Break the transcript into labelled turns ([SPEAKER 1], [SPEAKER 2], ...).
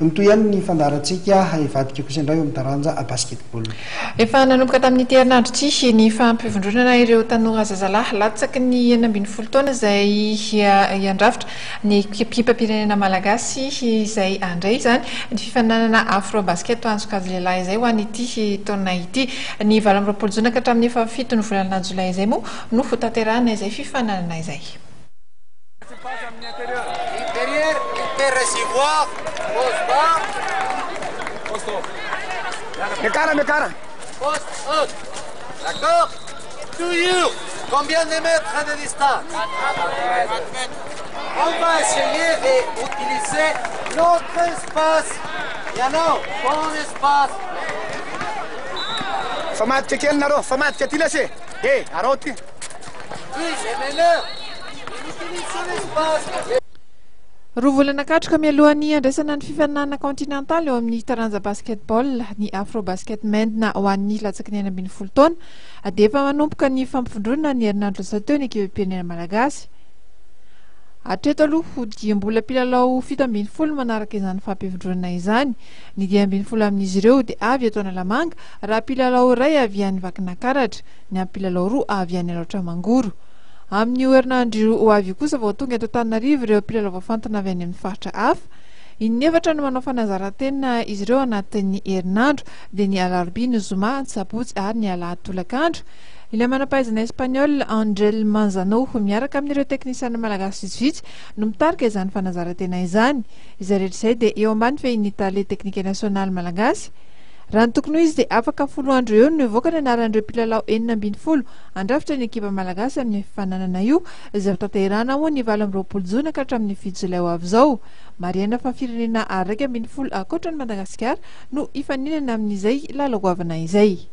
[SPEAKER 1] mitoy ihany ny fandaratsika ivadika kosa indray amin'ny taranja basketball.
[SPEAKER 2] Efa nanomboka tamin'ny herinandro ity ny fampivondronana ireo tanora zazalahy latsaky ny 12 taona izay iandrafitra ny ekipa-pirenena malagasy izay andray zany ny fifananana afro basket ho ansokazy lehilahy izay ho an'ity taona ity ny 20 jona ka hatramin'ny 7 ny volana jolay izay moa no fotanterahana izay fifananana izay.
[SPEAKER 3] Mécara.
[SPEAKER 4] Poste haute. D'accord. To you. Combien de mètres de distance? 4 mètres. On va essayer d'utiliser notre espace. Yano, bon espace.
[SPEAKER 3] Famate quel naro? Famate qu'il laissé? Arroti.
[SPEAKER 4] Oui, j'ai l'heure. Utilisez l'espace.
[SPEAKER 2] Rovolana katroka mialohan'ny andraisana ny fifanana continental eo amin'ny taranja basketball ny afro basket mendina ho an'ny latsaky ny 12 taona dia efa manomboka ny fampifondronana ny herinandro lasa teo ny ekipa-pirenena malagasy. Hatreto aloha dia mbola mpilalao 17 manaraka izany fampifondronana izany. Ny 12 amin'izy ireo dia avy eto Analamanga raha mpilalao iray avy any Vakinakaratra, ny mpilalao roa avy any Alaotramangoro. Amin'ny herinandro ho avy kosa vao tonga eto Antananarivo ireo mpilalao vafantana avy any amin'ny faritra hafa. Inefatra no manao fanazaran-tena izy ireo anatin'ny herinandro dia ny Alarobia, ny Zoma, ny Sabotsy ary ny Alahady tolakandro. Ilay manam-pahaizana Espanol Angel Manzano miaraka amin'ireo teknisiana malagasy vitsivitsy no mitarika izany fanazaran-tena izany. Izay rehetra izay dia eo ambany fehiny Italie Teknika Nasionaly Malagasy. Raha ny tokony izy dia afaka 10 andro eo no evoaka ny anaran'ireo mpilalao 12 andrafitra ny ekipa malagasy amin'ny fifananana io izay hotanterahana moa ny 20 jona ka hatramin'ny 7 jolay ho avy izao. Mariana fa firenena 12 ankoatra ny Madagasikara no ifaninana amin'izay lalagoavana izay.